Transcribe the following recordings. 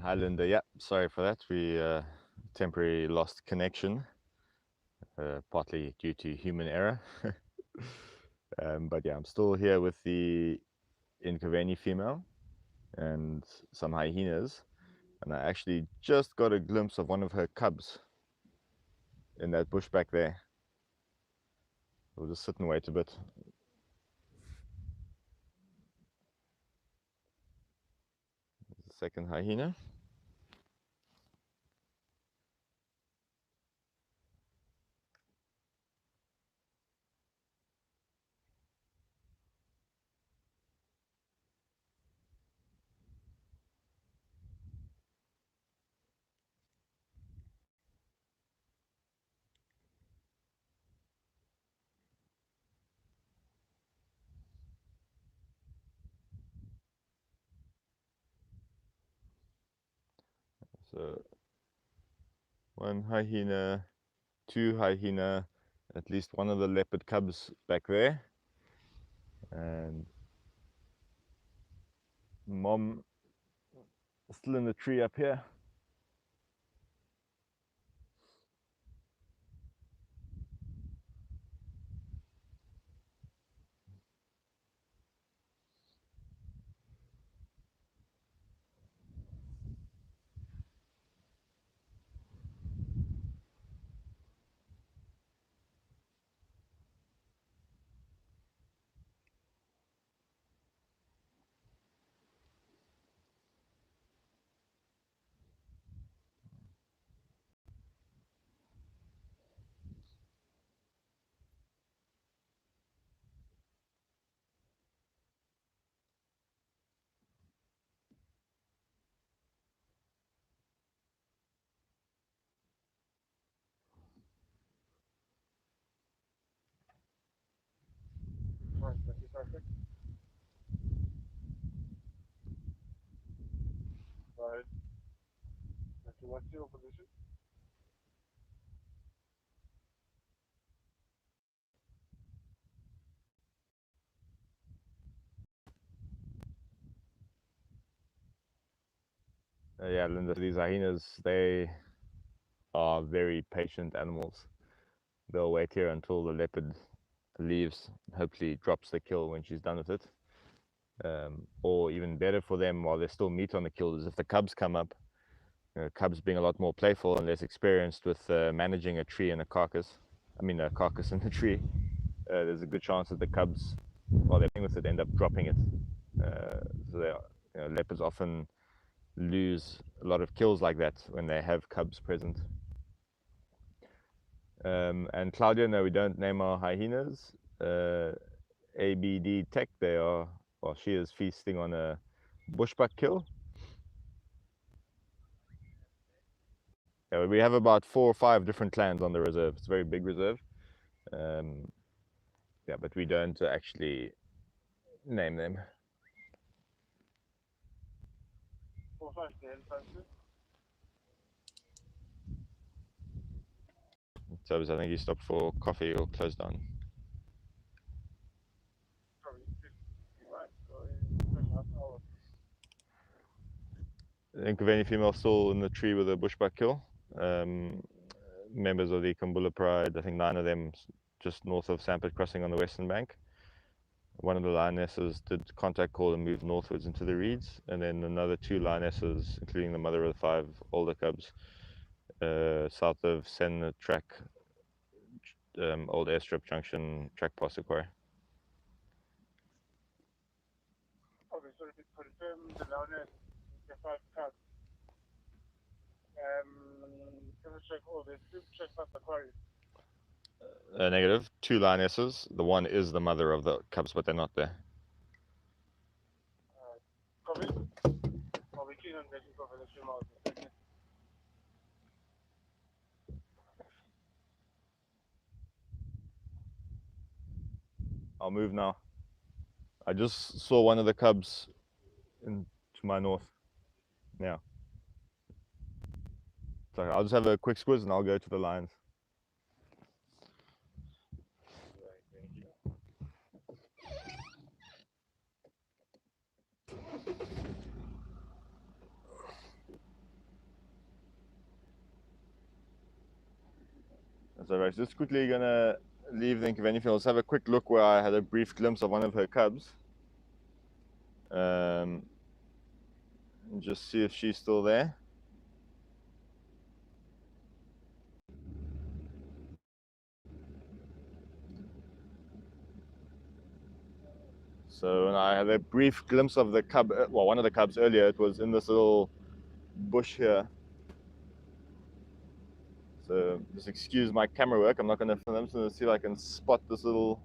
Hi Linda, yeah, sorry for that. We temporarily lost connection, partly due to human error. But yeah, I'm still here with the Incavani female and some hyenas, and I actually just got a glimpse of one of her cubs in that bush back there. We'll just sit and wait a bit. There's the second hyena. So one hyena, two hyena, at least one of the leopard cubs back there, and mom still in the tree up here. Perfect. Right. Okay, what's your position? Yeah, Linda, these hyenas, they are very patient animals. They'll wait here until the leopard leaves, hopefully drops the kill when she's done with it. Or even better for them, while there's still meat on the kill, is if the cubs come up. Cubs being a lot more playful and less experienced with managing a tree and a carcass. I mean, a carcass in the tree. There's a good chance that the cubs, while they're playing with it, end up dropping it. So they are, leopards often lose a lot of kills like that when they have cubs present. And Claudia, no, we don't name our hyenas. ABD Tech, they are, well, she is feasting on a bushbuck kill. Yeah, we have about 4 or 5 different clans on the reserve. It's a very big reserve. Um, yeah, but we don't actually name them. So I think he stopped for coffee or closed down. I think of any female still in the tree with a bushbuck kill. Um, Members of the Kumbula Pride, I think 9 of them just north of Sampit crossing on the western bank. One of the lionesses did contact call and moved northwards into the reeds, and then another 2 lionesses, including the mother of the 5 older cubs, south of Sen track, old airstrip junction, track past Aquari. Okay, so to confirm the loudness, the 5 cubs. Can I check all this? Check past the quarry. Negative. 2 lionesses. The one is the mother of the cubs, but they're not there. Copy? Or we keen on getting cover the stream out. I'll move now. I just saw one of the cubs to my north. Yeah. So I'll just have a quick squiz and I'll go to the lions. So I'm just quickly gonna leave the Inconvenient field. Let's have a quick look where I had a brief glimpse of one of her cubs. And just see if she's still there. So when I had a brief glimpse of the cub, well, one of the cubs earlier, it was in this little bush here. So just excuse my camera work. I'm not going to film them. So let's see if I can spot this little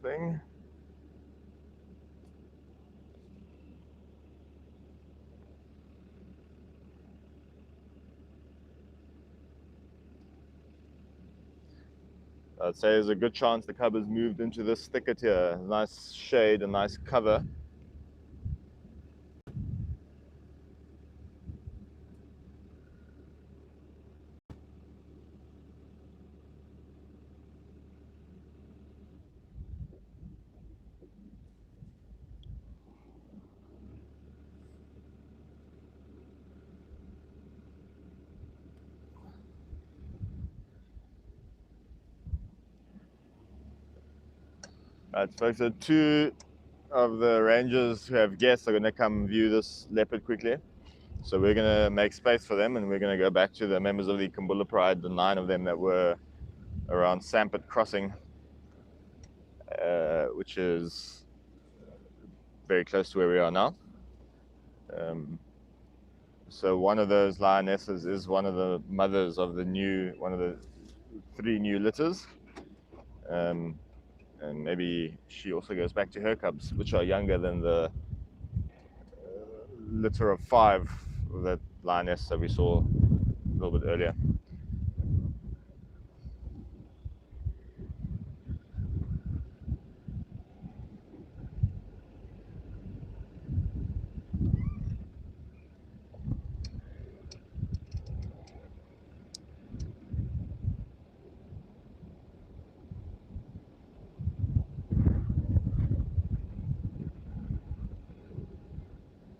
thing. I'd say there's a good chance the cub has moved into this thicket here. Nice shade, a nice cover. Right, folks, so two of the rangers who have guests are going to come view this leopard quickly. So we're going to make space for them, and we're going to go back to the members of the Kumbula Pride, the 9 of them that were around Sampit Crossing, which is very close to where we are now. So one of those lionesses is one of the mothers of one of the 3 new litters. And maybe she also goes back to her cubs, which are younger than the litter of 5 of that lioness that we saw a little bit earlier.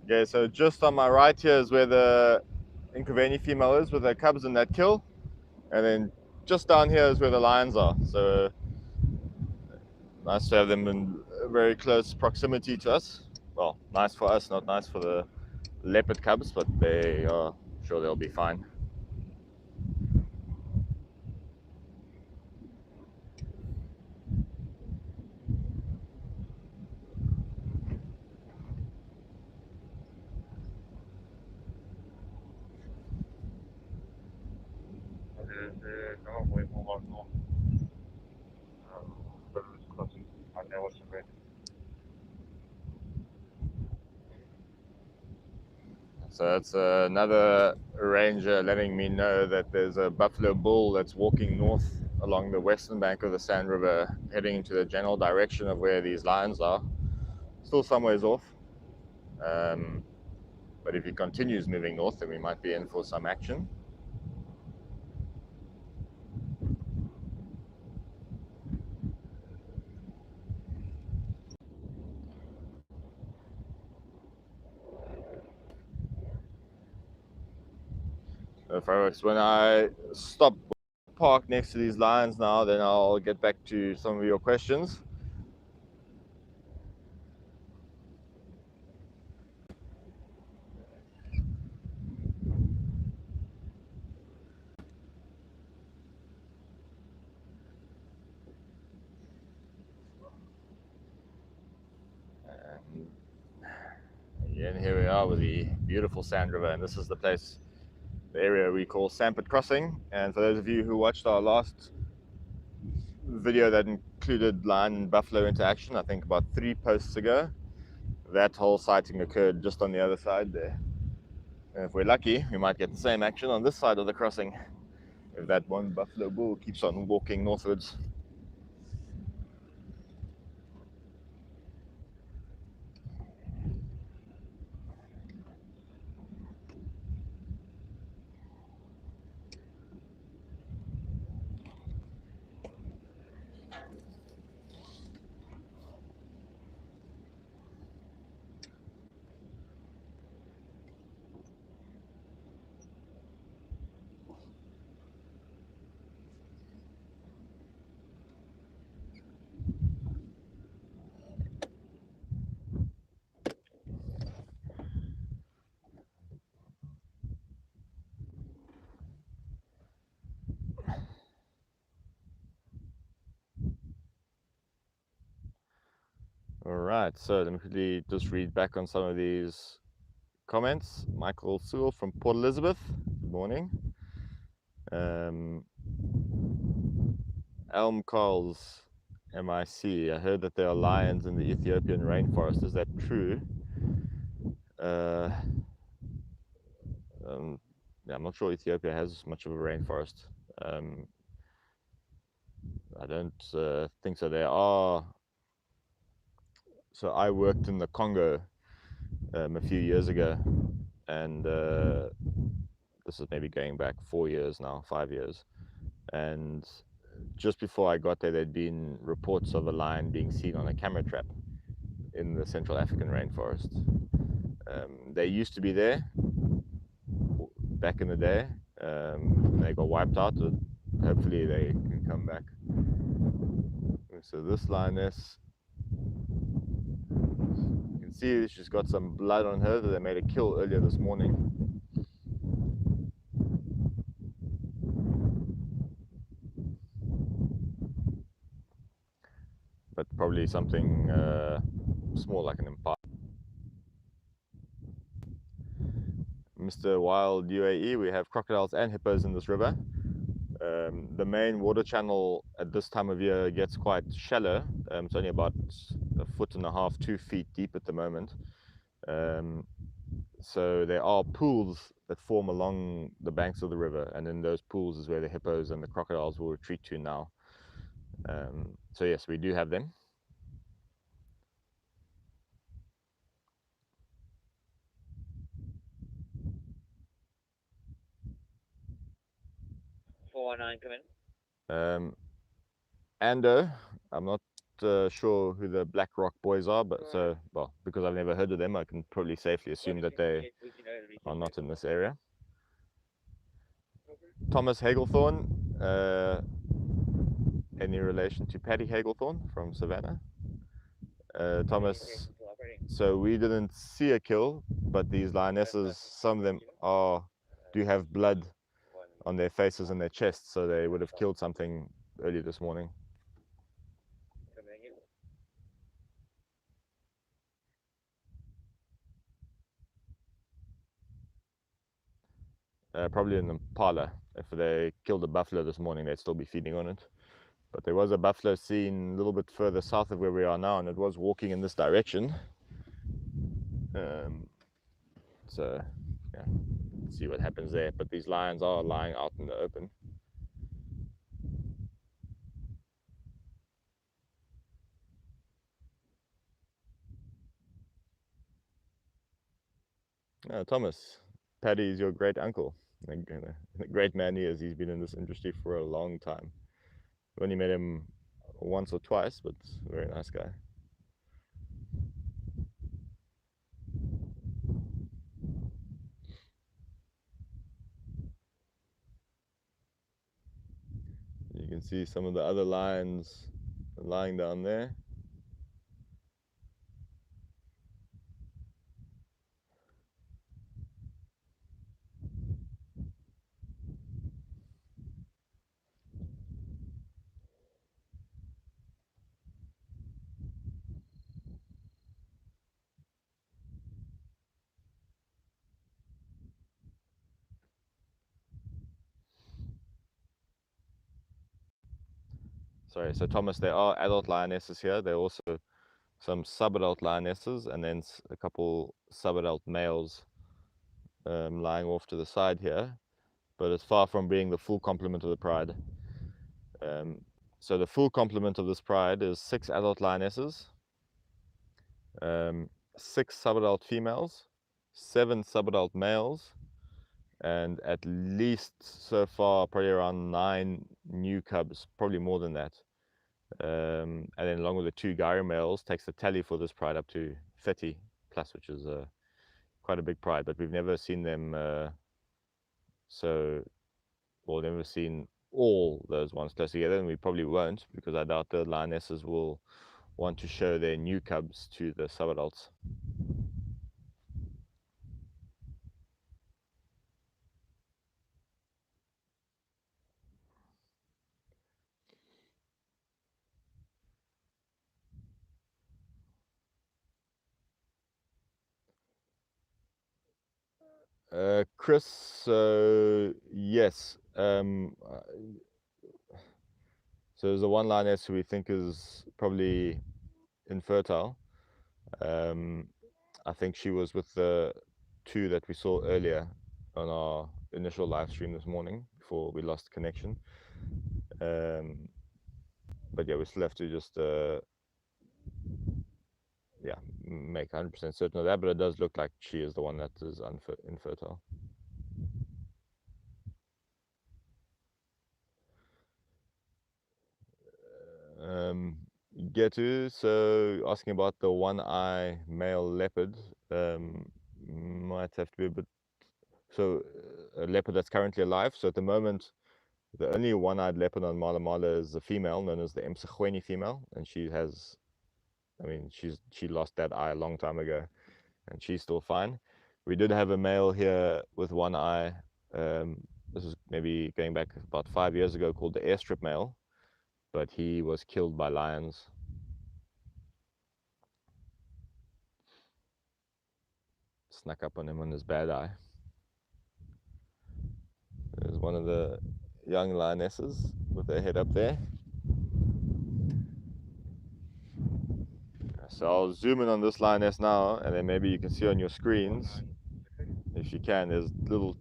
Okay, so just on my right here is where the Inconvenient female is with her cubs in that kill. And then just down here is where the lions are. So nice to have them in very close proximity to us. Well, nice for us, not nice for the leopard cubs, but they are sure they'll be fine. So that's another ranger letting me know that there's a buffalo bull that's walking north along the western bank of the Sand River, heading into the general direction of where these lions are. Still some ways off. But if he continues moving north, then we might be in for some action. Folks, when I stop park next to these lions now, then I'll get back to some of your questions. And here we are with the beautiful Sand River, and this is the place, the area we call Sampit Crossing. And for those of you who watched our last video that included lion and buffalo interaction, I think about 3 posts ago, that whole sighting occurred just on the other side there. And if we're lucky, we might get the same action on this side of the crossing if that one buffalo bull keeps on walking northwards. All right, so let me quickly just read back on some of these comments. Michael Sewell from Port Elizabeth, good morning. Elm Coles, MIC, I heard that there are lions in the Ethiopian rainforest. Is that true? Yeah, I'm not sure Ethiopia has much of a rainforest. I don't think so. There are. So I worked in the Congo a few years ago, and this is maybe going back 4 years now, 5 years. And just before I got there, there'd been reports of a lion being seen on a camera trap in the Central African rainforest. They used to be there back in the day. They got wiped out. But hopefully they can come back. So this lioness, you can see she's got some blood on her that they made a kill earlier this morning. But probably something small like an impala. Mr. Wild UAE, we have crocodiles and hippos in this river. The main water channel at this time of year gets quite shallow. It's only about 1.5 feet, 2 feet deep at the moment. So there are pools that form along the banks of the river, and in those pools is where the hippos and the crocodiles will retreat to now. So yes, we do have them. Come in. Ando, I'm not sure who the Black Rock boys are, but so, well, because I've never heard of them, I can probably safely assume that they are not in this area. Thomas Hagelthorne, any relation to Paddy Hagelthorne from Savannah? Thomas, so we didn't see a kill, but these lionesses, some of them do have blood on their faces and their chests, so they would have killed something early this morning. Probably an impala. If they killed a buffalo this morning, they'd still be feeding on it. But there was a buffalo seen a little bit further south of where we are now, and it was walking in this direction. So, yeah, let's see what happens there. But these lions are lying out in the open. Thomas, Paddy is your great uncle. The great man he is. He's been in this industry for a long time. I've only met him once or twice, but very nice guy. You can see some of the other lions lying down there. Sorry, so Thomas, there are adult lionesses here. There are also some subadult lionesses, and then a couple subadult males lying off to the side here. But it's far from being the full complement of the pride. So the full complement of this pride is 6 adult lionesses, 6 subadult females, 7 subadult males, and at least so far probably around 9 new cubs, probably more than that. And then along with the 2 gyre males takes the tally for this pride up to 30 plus, which is quite a big pride. But we've never seen them never seen all those ones close together, and we probably won't, because I doubt the lionesses will want to show their new cubs to the subadults. Chris, yes. So there's the one lioness who we think is probably infertile. I think she was with the two that we saw earlier on our initial live stream this morning before we lost connection. But yeah, we still have to just make 100% certain of that, but it does look like she is the one that is infertile. Getu, so asking about the one-eye male leopard, might have to be a bit, so a leopard that's currently alive. So at the moment, the only one-eyed leopard on Mala Mala is a female known as the Msegweni female, and she has, she lost that eye a long time ago, and she's still fine. We did have a male here with one eye. This is maybe going back about 5 years ago, called the airstrip male, but he was killed by lions. Snuck up on him on his bad eye. There's one of the young lionesses with their head up there. So I'll zoom in on this lioness now, and then maybe you can see on your screens, if you can, there's little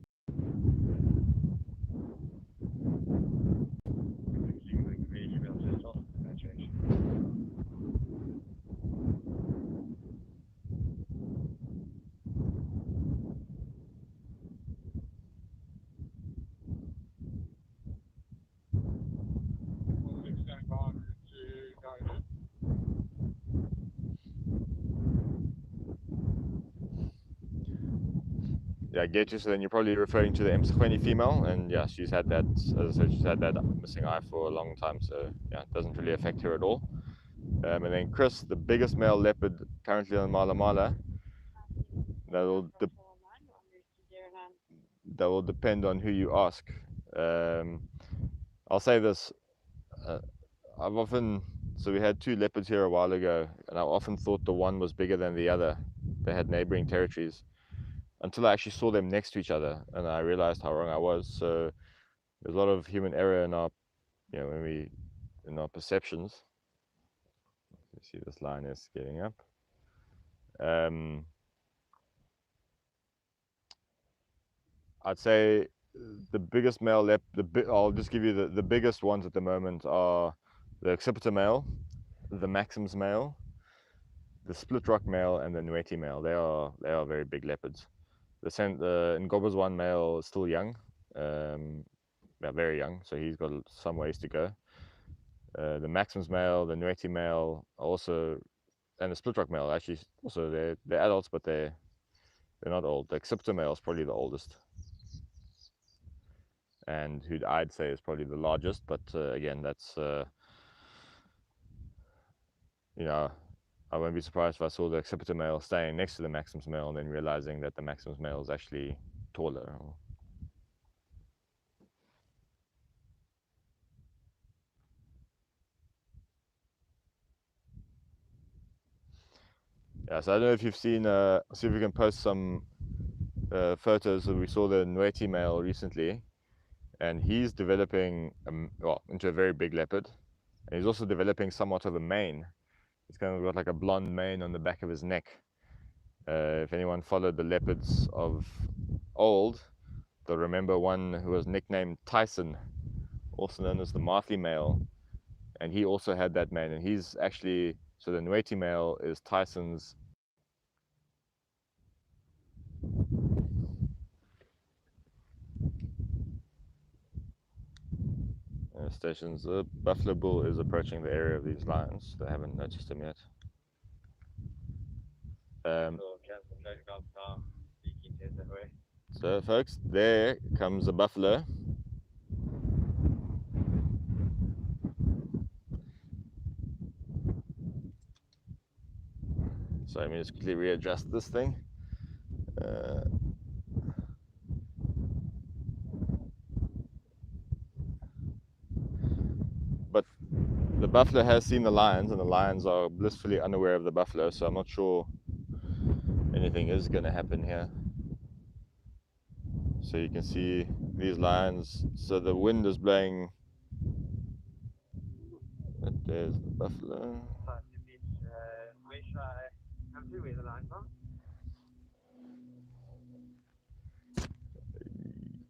get you. So then you're probably referring to the Msegweni female, and yeah, she's had that, as I said, she's had that missing eye for a long time, so yeah, it doesn't really affect her at all. And then Chris, the biggest male leopard currently on Mala Mala, that will depend on who you ask. I'll say this, so we had two leopards here a while ago, and I often thought the one was bigger than the other. They had neighboring territories, until I actually saw them next to each other, and I realized how wrong I was. So there's a lot of human error in our, in our perceptions. You see this lioness getting up. I'd say the biggest male leopard, I'll just give you the biggest ones at the moment are the Accipiter male, the Maxims male, the Split Rock male, and the Nweti male. They are very big leopards. The Ngobers one male is still young, very young, so he's got some ways to go. The Maxims male, the Nweti male, also, and the Split Rock male, actually, also they're adults, but they're not old. The Accipiter male is probably the oldest, and who I'd say is probably the largest, but again, that's I won't be surprised if I saw the Accipiter male staying next to the Maxims male and then realizing that the Maxims male is actually taller. Yeah, so I don't know if you've seen, see if we can post some photos. We saw the Nweti male recently, and he's developing into a very big leopard, and he's also developing somewhat of a mane. He's kind of got like a blonde mane on the back of his neck. If anyone followed the leopards of old, they'll remember one who was nicknamed Tyson, also known as the Martley male, and he also had that mane, and he's actually, so the Nweti male is Tyson's stations. The buffalo bull is approaching the area of these lions. They haven't noticed him yet. So folks, there comes the buffalo. So let me just quickly readjust this thing. But the buffalo has seen the lions, and the lions are blissfully unaware of the buffalo, so I'm not sure anything is going to happen here. So you can see these lines. So the wind is blowing. There's the buffalo. Where should I come to? Where the line from?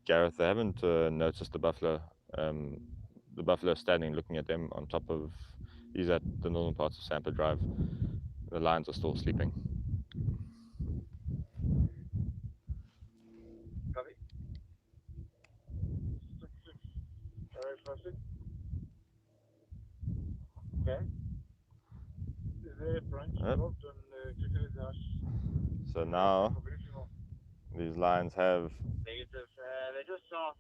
Gareth, they haven't noticed the buffalo. The buffalo is standing looking at them on top of. He's at the northern parts of Sampa Drive. The lions are still sleeping. Copy. 6-6. Alright, 5-6. Okay. Is there a branch involved on executive house? So now these lions have. Negative. They're just south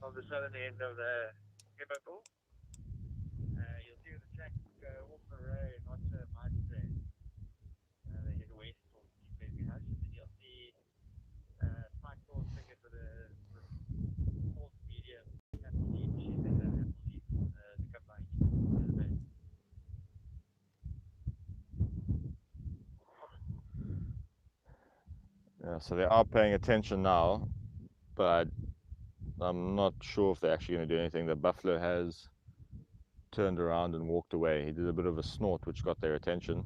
of the southern end of the Hippo. You'll see the track off the road, not my train. They head west towards East Baby House, and then you'll see Spike Tall ticket with a false medium apple leaf. She said that apple leaf to come by to the base. Yeah, so they are paying attention now, but I'm not sure if they're actually going to do anything. The buffalo has turned around and walked away. He did a bit of a snort, which got their attention.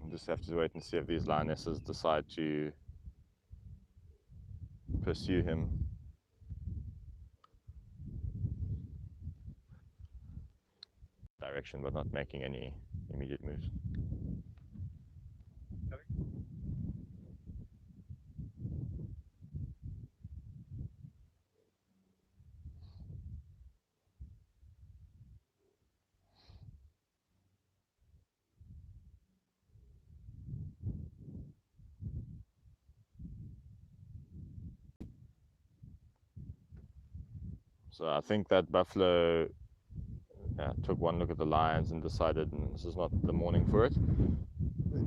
We'll just have to wait and see if these lionesses decide to pursue him. Direction, but not making any immediate moves. So I think that buffalo took one look at the lions and decided this is not the morning for it.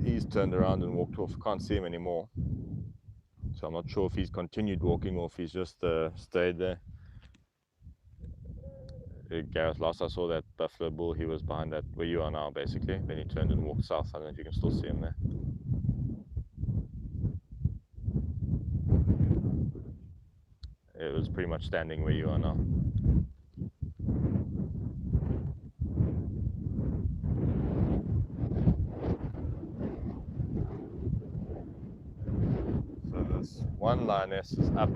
He's turned around and walked off. Can't see him anymore. So I'm not sure if he's continued walking or if he's just stayed there. Gareth, last I saw that buffalo bull, he was behind that where you are now, basically. Then he turned and walked south. I don't know if you can still see him there. It was pretty much standing where you are now. So this one lioness is up.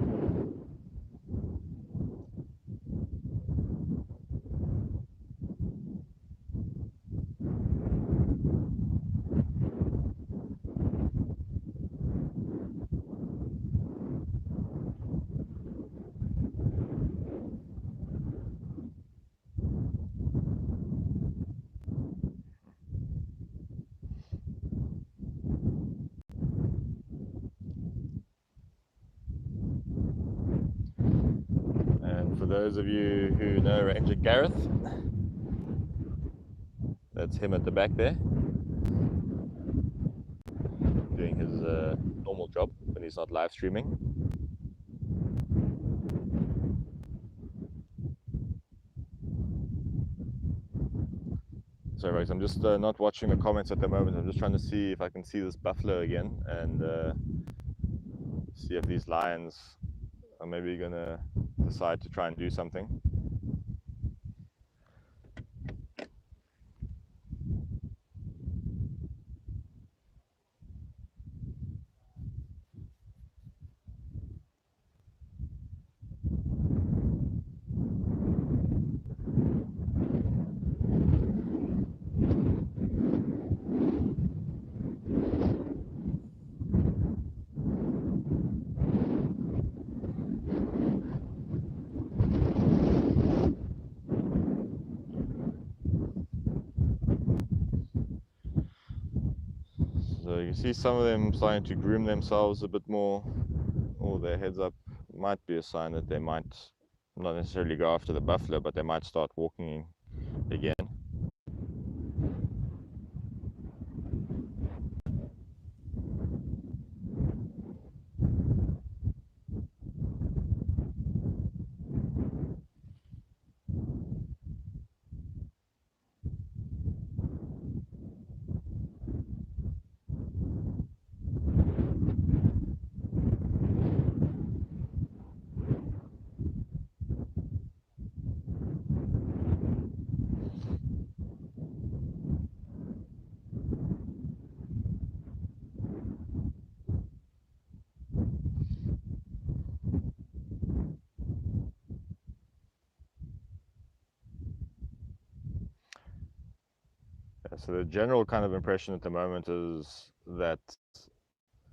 And for those of you who know Ranger Gareth, that's him at the back there, doing his normal job when he's not live streaming. Sorry, guys, I'm just not watching the comments at the moment. I'm just trying to see if I can see this buffalo again and see if these lions are maybe going to decide to try and do something. So you can see some of them starting to groom themselves a bit more, or their heads up. Might be a sign that they might not necessarily go after the buffalo, but they might start walking again. So the general kind of impression at the moment is that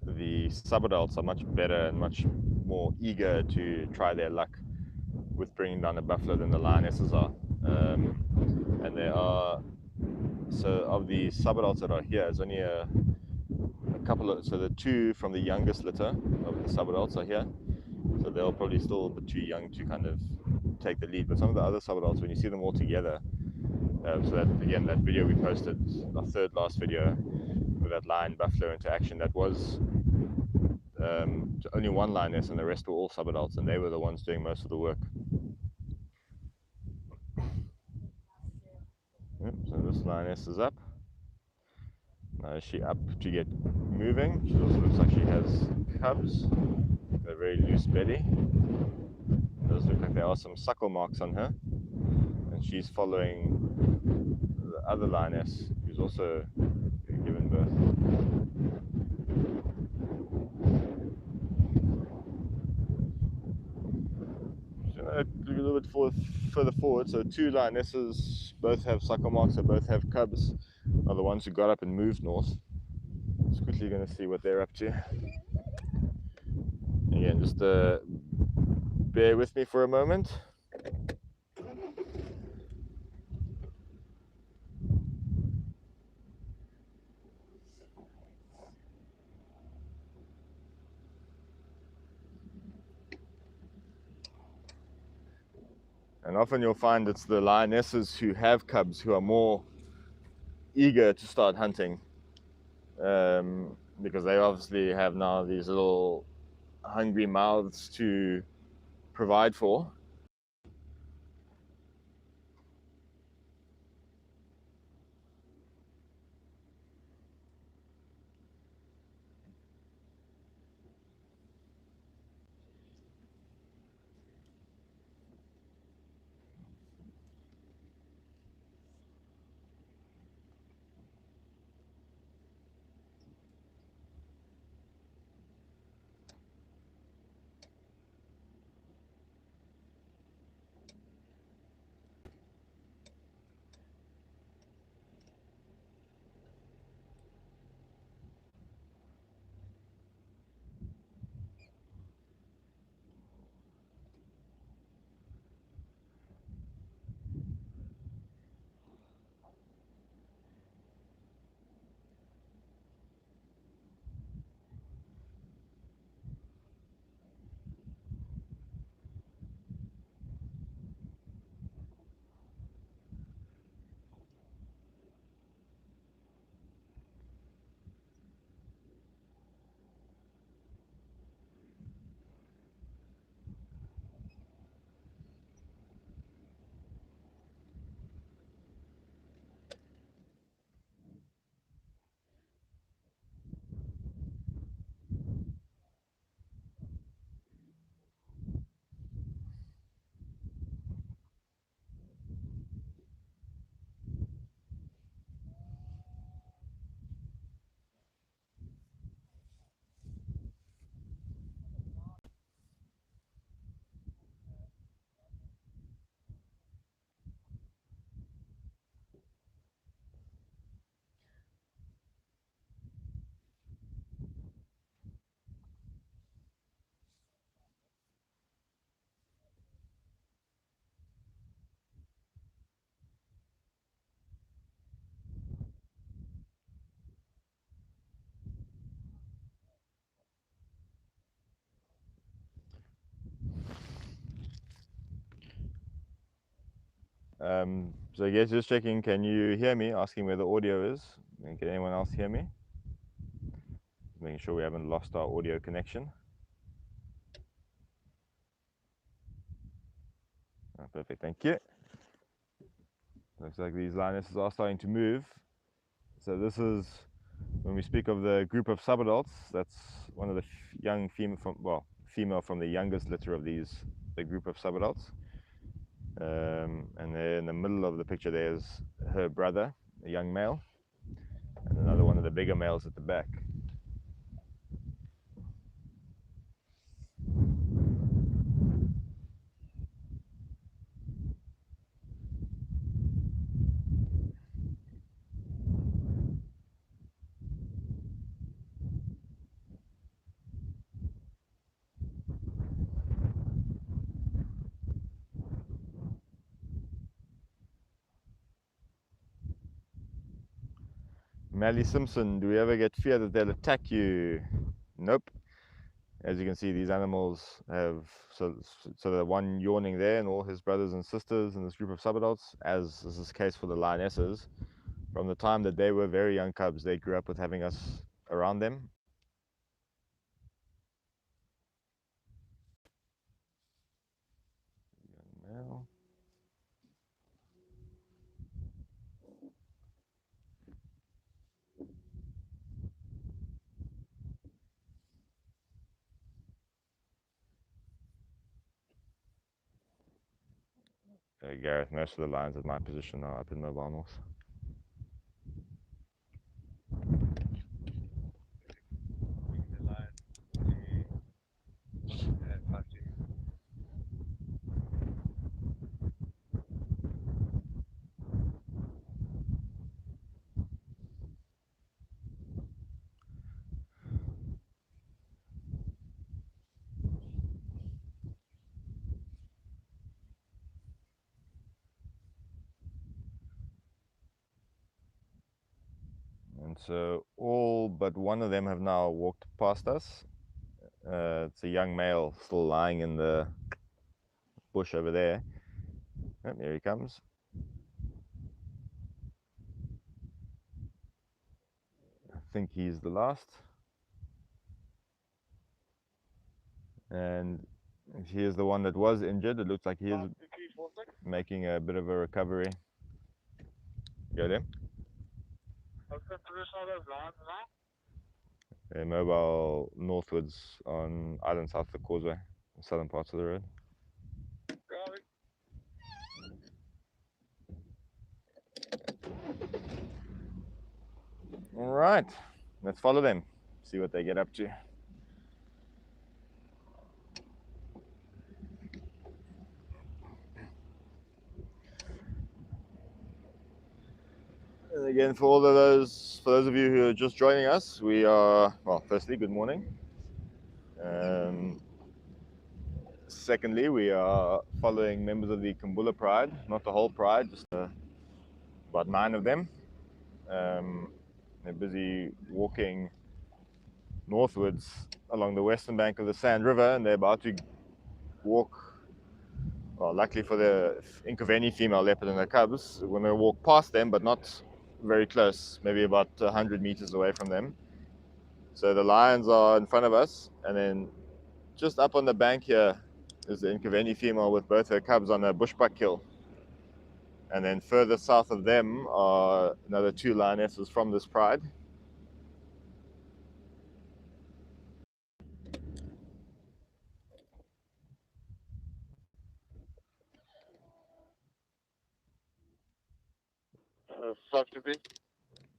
the subadults are much better and much more eager to try their luck with bringing down a buffalo than the lionesses are. And there are, so of the subadults that are here, there's only a couple of, so the two from the youngest litter of the subadults are here. So they'll probably still be too young to kind of take the lead. But some of the other subadults, when you see them all together, so that again, that video we posted, our third last video with that lion buffalo interaction, that was only one lioness and the rest were all subadults, and they were the ones doing most of the work. Yep, so this lioness is up. Now is she up to get moving? She also looks like she has cubs, a very loose belly. It does look like there are some suckle marks on her, and she's following the other lioness who's also given birth. Look a little bit further forward. So two lionesses, both have suckle marks, so both have cubs, are the ones who got up and moved north. Just quickly going to see what they're up to. Again, just bear with me for a moment. And often you'll find it's the lionesses who have cubs who are more eager to start hunting, because they obviously have now these little hungry mouths to provide for. So I guess just checking, can you hear me? Asking where the audio is. Can anyone else hear me? Making sure we haven't lost our audio connection. Oh, perfect, thank you. Looks like these lionesses are starting to move. So this is, when we speak of the group of subadults, that's one of the young female from the youngest litter of these, the group of subadults. And there in the middle of the picture there's her brother, a young male, and another one of the bigger males at the back. Mally Simpson, do we ever get fear that they'll attack you? Nope. As you can see, these animals have, so the one yawning there and all his brothers and sisters in this group of subadults, as is the case for the lionesses, from the time that they were very young cubs, they grew up with having us around them. Young male. Gareth, most of the lions at my position are up in Mobile North. The lion, party. And so all but one of them have now walked past us. It's a young male still lying in the bush over there. Oh, there he comes. I think he's the last. And he is the one that was injured. It looks like he is making a bit of a recovery. Got him. They're mobile northwards on Island South of the Causeway, southern parts of the road. All right, let's follow them, see what they get up to. And again, for those of you who are just joining us, we are, well, firstly, good morning. Secondly, we are following members of the Kumbula Pride, not the whole pride, just about 9 of them. They're busy walking northwards along the western bank of the Sand River, and they're about to walk, well, luckily for the Inkaveni female leopard and the cubs, we're going to walk past them, but not very close, maybe about 100 meters away from them. So the lions are in front of us, and then just up on the bank here is the Inkaveni female with both her cubs on a bushbuck kill. And then further south of them are another 2 lionesses from this pride.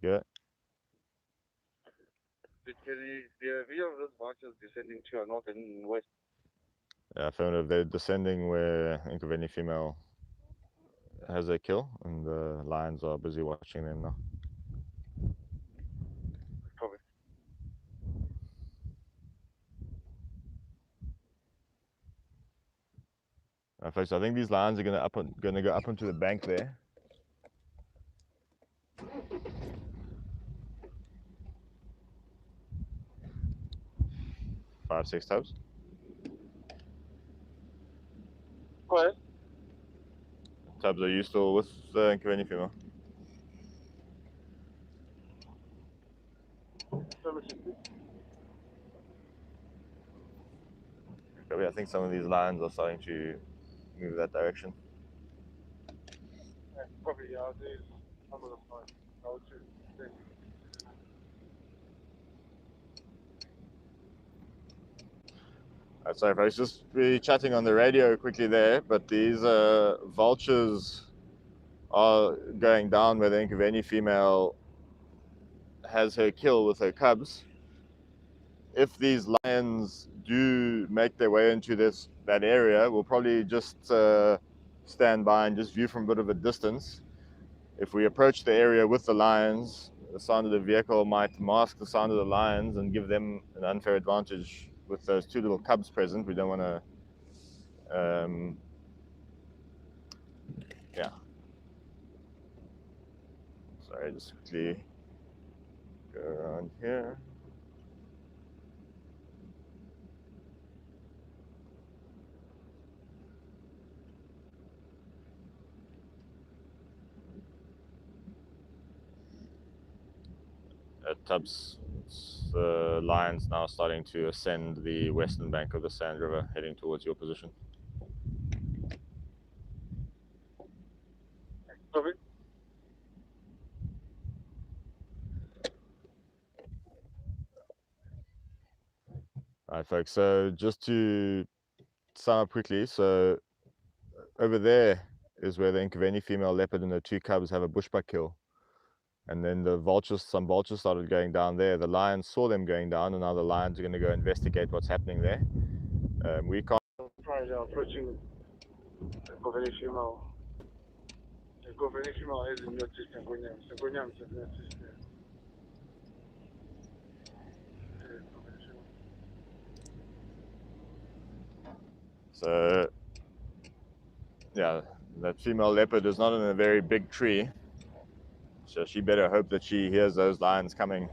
Yeah. The view of this march is descending to our north and west. Yeah, affirmative. They're descending where Inkaveni female has a kill, and the lions are busy watching them now. Probably. Folks, I think these lions are going to go up onto the bank there. Five, 6 tubs. What? Tubs, are you still with the Inkaveni female? Okay, I think some of these lions are starting to move that direction. Yeah, probably, yeah, there's some of them like, go to. Sorry, folks, just be chatting on the radio quickly there, but these vultures are going down where the Inkaveni female has her kill with her cubs. If these lions do make their way into that area, we'll probably just stand by and just view from a bit of a distance. If we approach the area with the lions, the sound of the vehicle might mask the sound of the lions and give them an unfair advantage with those 2 little cubs present. We don't want to, yeah. Sorry, just quickly Go around here. At Tubbs, the lion's now starting to ascend the western bank of the Sand River, heading towards your position. Copy. All right, folks. So just to sum up quickly, so over there is where the Nkaveni female leopard and the two cubs have a bushbuck kill. And then the vultures, some vultures started going down there. The lions saw them going down, and now the lions are going to go investigate what's happening there. We can't. Right, approaching the Nkaveni female. The Nkaveni female hasn't noticed Nkonyam. Nkonyam has noticed the Nkaveni female. So, yeah, that female leopard is not in a very big tree. So she better hope that she hears those lions coming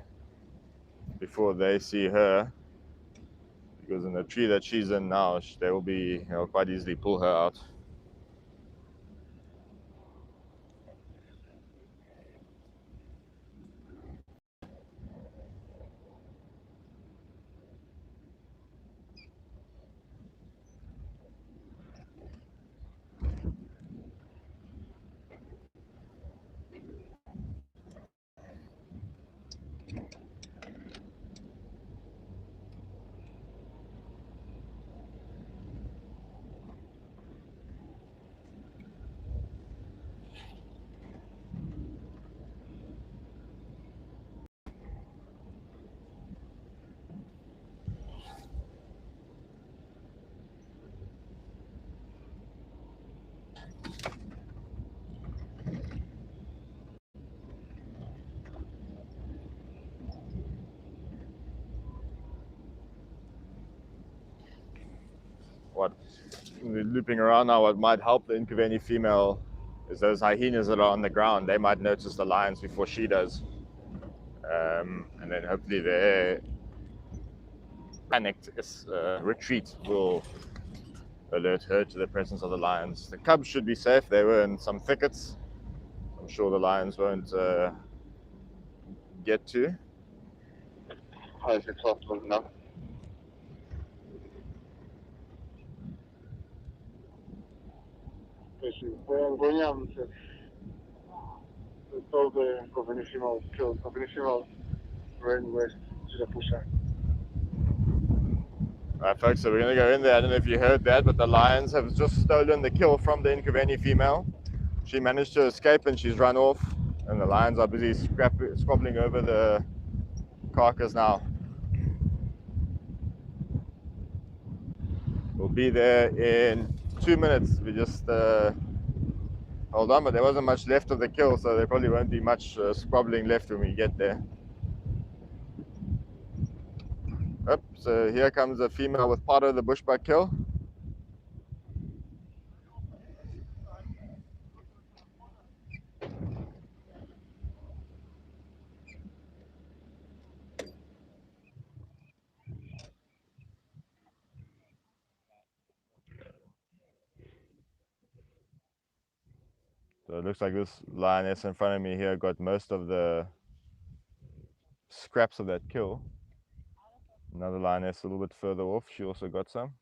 before they see her. Because in the tree that she's in now, they will be, quite easily pull her out. What looping around now, what might help the Nkaveni female is those hyenas that are on the ground. They might notice the lions before she does. And then hopefully their panicked retreat will alert her to the presence of the lions. The cubs should be safe. They were in some thickets. I'm sure the lions won't get to. How is it possible now? Nkonyam told the Nkaveni female killed. Nkaveni female ran west to the pusher. Alright, folks, so we're going to go in there. I don't know if you heard that, but the lions have just stolen the kill from the Nkaveni female. She managed to escape and she's run off, and the lions are busy squabbling over the carcass now. We'll be there in 2 minutes. We just hold on, but there wasn't much left of the kill, so there probably won't be much squabbling left when we get there. Yep, so here comes a female with part of the bushbuck kill. So it looks like this lioness in front of me here got most of the scraps of that kill. Another lioness a little bit further off, she also got some.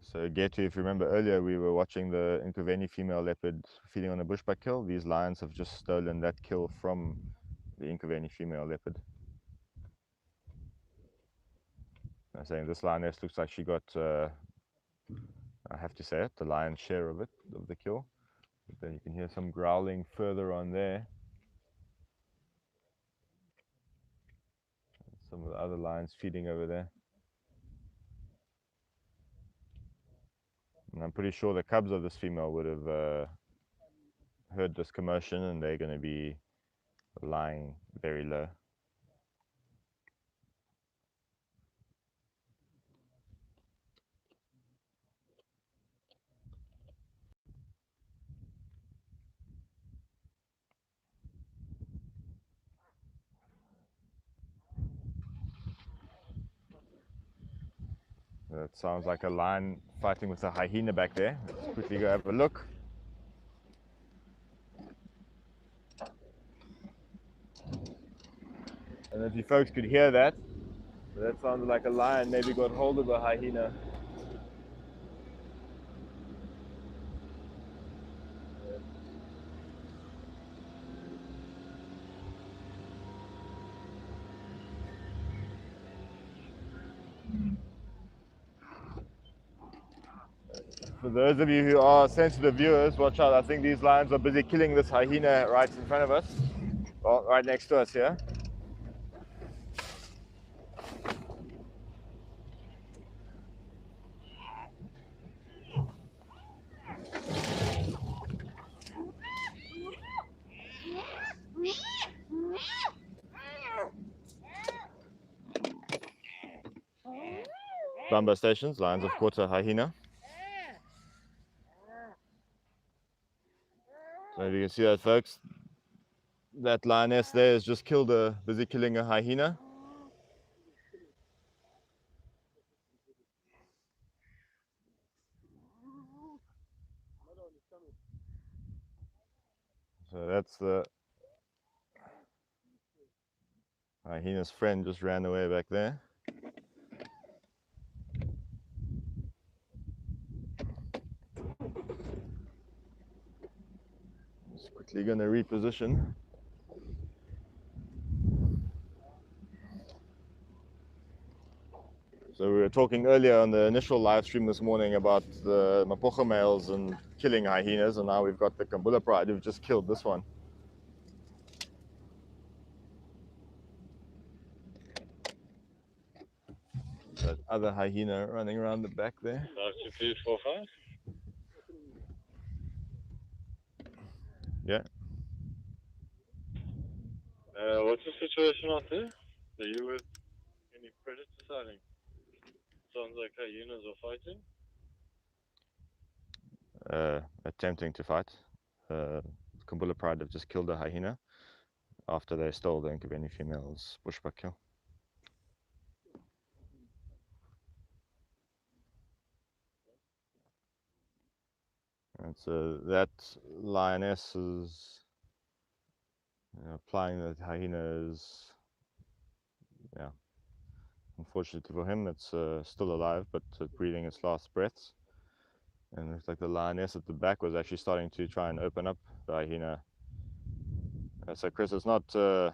So Getu, if you remember earlier, we were watching the Nkaveni female leopard feeding on a bushbuck kill. These lions have just stolen that kill from the Nkaveni female leopard. I'm saying this lioness looks like she got, I have to say it, the lion's share of it, of the kill. But then you can hear some growling further on there. Some of the other lions feeding over there. And I'm pretty sure the cubs of this female would have heard this commotion, and they're going to be lying very low. That sounds like a lion fighting with a hyena back there. Let's quickly go have a look. And if you folks could hear that, that sounded like a lion maybe got hold of a hyena. For those of you who are sensitive viewers, watch out. I think these lions are busy killing this hyena right in front of us. Well, right next to us here. Bumper stations, lions have caught a hyena. So if you can see that, folks, that lioness there has just busy killing a hyena. So that's the hyena's friend just ran away back there. Just quickly going to reposition. So we were talking earlier on the initial live stream this morning about the Mapocha males and killing hyenas, and now we've got the Kambula pride who've just killed this one. That other hyena running around the back there. 5245. Yeah. What's the situation out there? Are you with any predator sighting? Sounds like hyenas are fighting. Attempting to fight. Kambula pride have just killed a hyena after they stole the Nkabeni female's bushbuck kill. And so that lioness is applying the hyenas. Yeah, unfortunately for him, it's still alive, but breathing its last breaths. And it looks like the lioness at the back was actually starting to try and open up the hyena. So Chris, it's not yeah,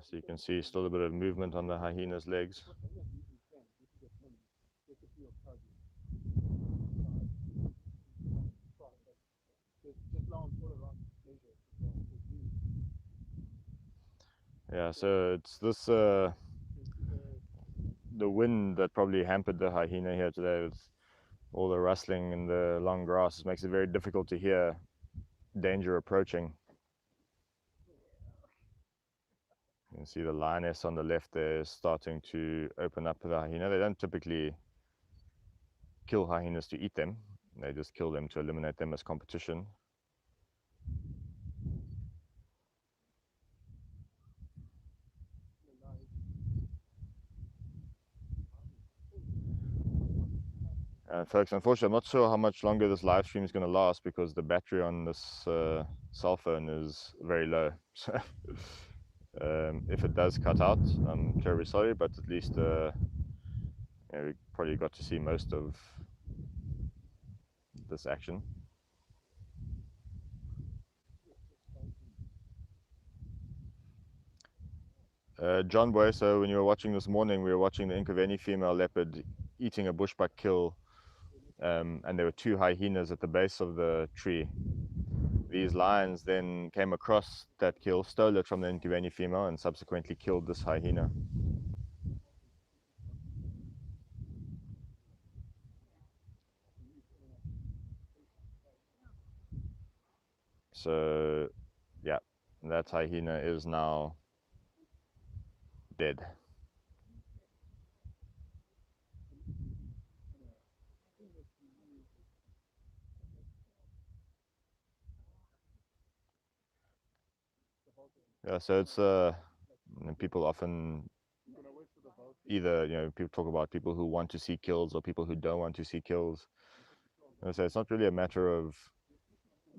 so you can see still a bit of movement on the hyena's legs. Yeah, so it's this the wind that probably hampered the hyena here today with all the rustling in the long grass. It makes it very difficult to hear danger approaching. You can see the lioness on the left there is starting to open up the hyena. They don't typically kill hyenas to eat them. They just kill them to eliminate them as competition. Folks, unfortunately, I'm not sure how much longer this live stream is going to last because the battery on this cell phone is very low. So if it does cut out, I'm terribly sorry, but at least we probably got to see most of this action. John Boy, so when you were watching this morning, we were watching the Nkabeni female leopard eating a bushbuck kill, and there were two hyenas at the base of the tree. These lions then came across that kill, stole it from the Nkabeni female, and subsequently killed this hyena. So, yeah, that hyena is now dead. Yeah, so it's people often either people talk about people who want to see kills or people who don't want to see kills. And so it's not really a matter of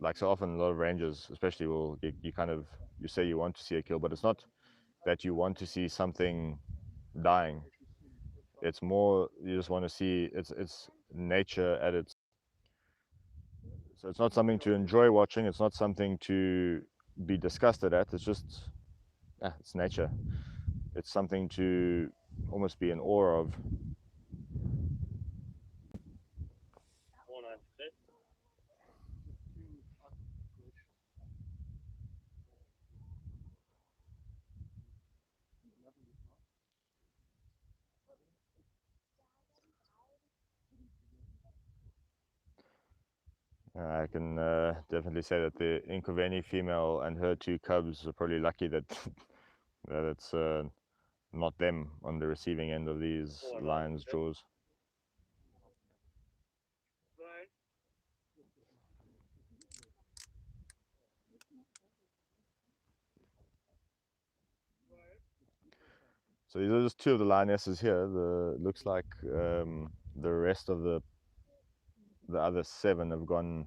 like so often a lot of rangers, especially, will you kind of you say you want to see a kill, but it's not that you want to see something dying. It's more you just want to see it's nature at its. So it's not something to enjoy watching. It's not something to be disgusted at. It's just it's nature. It's something to almost be in awe of. 496. I can definitely say that the Inkoveni female and her two cubs are probably lucky that that it's not them on the receiving end of these lions' jaws. Right. So these are just two of the lionesses here. The looks like the rest of the other 7 have gone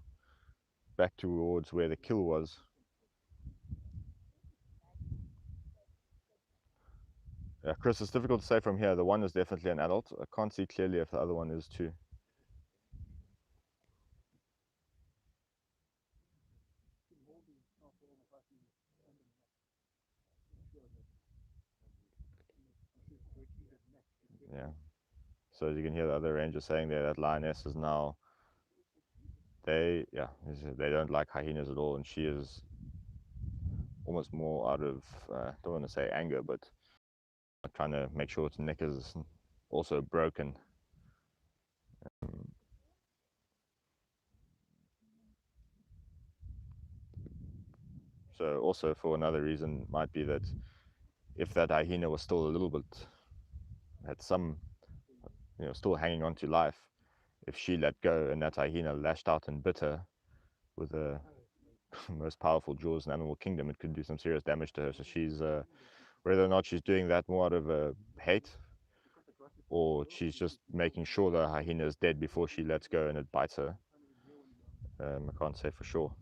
back towards where the kill was. Yeah, Chris, it's difficult to say from here. The one is definitely an adult. I can't see clearly if the other one is too. Yeah. So as you can hear the other ranger saying there, that lioness is now, they don't like hyenas at all, and she is almost more out of, don't want to say anger, but trying to make sure its neck is also broken. So also for another reason might be that if that hyena was still a little bit, had some, still hanging on to life, if she let go and that hyena lashed out and bit her with the most powerful jaws in the animal kingdom, it could do some serious damage to her. So she's, whether or not she's doing that more out of hate, or she's just making sure the hyena is dead before she lets go and it bites her, I can't say for sure.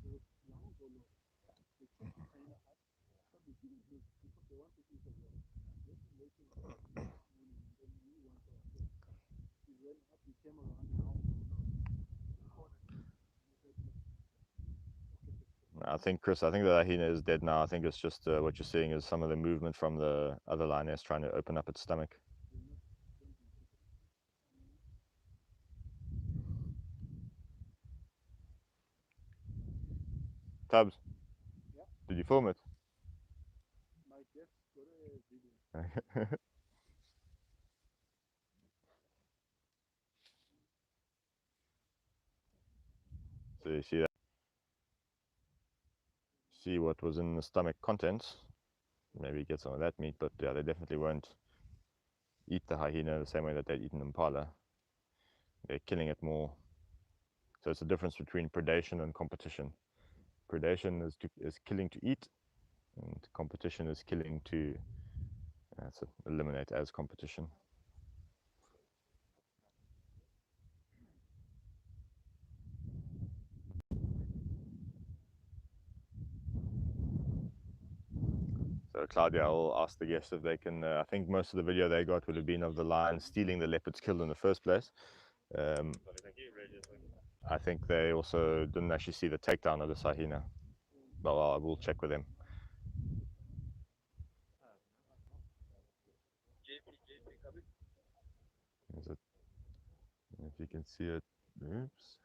I think, Chris, I think the hyena is dead now. I think it's just what you're seeing is some of the movement from the other lioness trying to open up its stomach. Tubbs, did you film it? So you see that? See what was in the stomach contents. Maybe get some of that meat, but yeah, they definitely won't eat the hyena the same way that they'd eat an impala. They're killing it more. So it's a difference between predation and competition. Predation is killing to eat, and competition is killing to eliminate as competition. So Claudia, I'll ask the guests if they can. I think most of the video they got would have been of the lion stealing the leopard's kill in the first place. I think they also didn't actually see the takedown of the hyena. Well, I will check with them. Is it, if you can see it. Oops.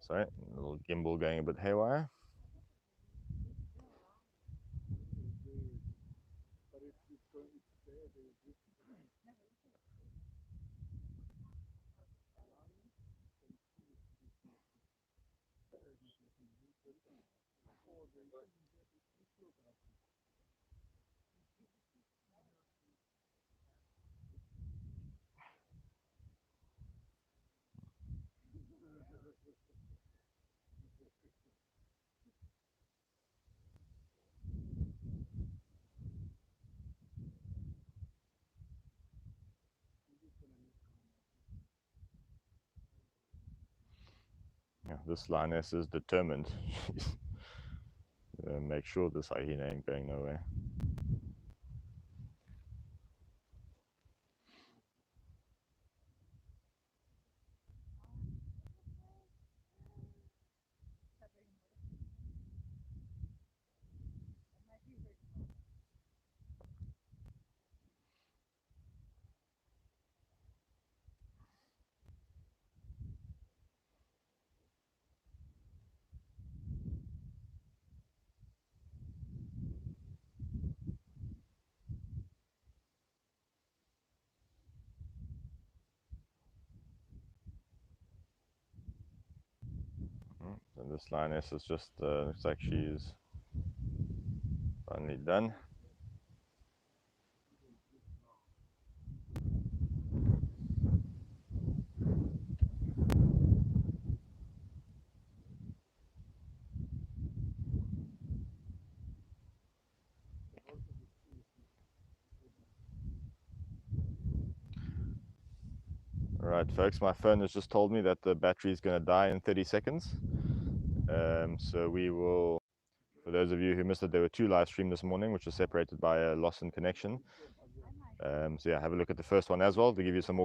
Sorry, a little gimbal going a bit haywire. this lioness is determined. She's gonna make sure this hyena ain't going nowhere. And this lioness is just looks like she's finally done. Alright folks, my phone has just told me that the battery is going to die in 30 seconds. So we will, for those of you who missed it, there were 2 live streams this morning which were separated by a loss in connection. So yeah, have a look at the first one as well to give you some more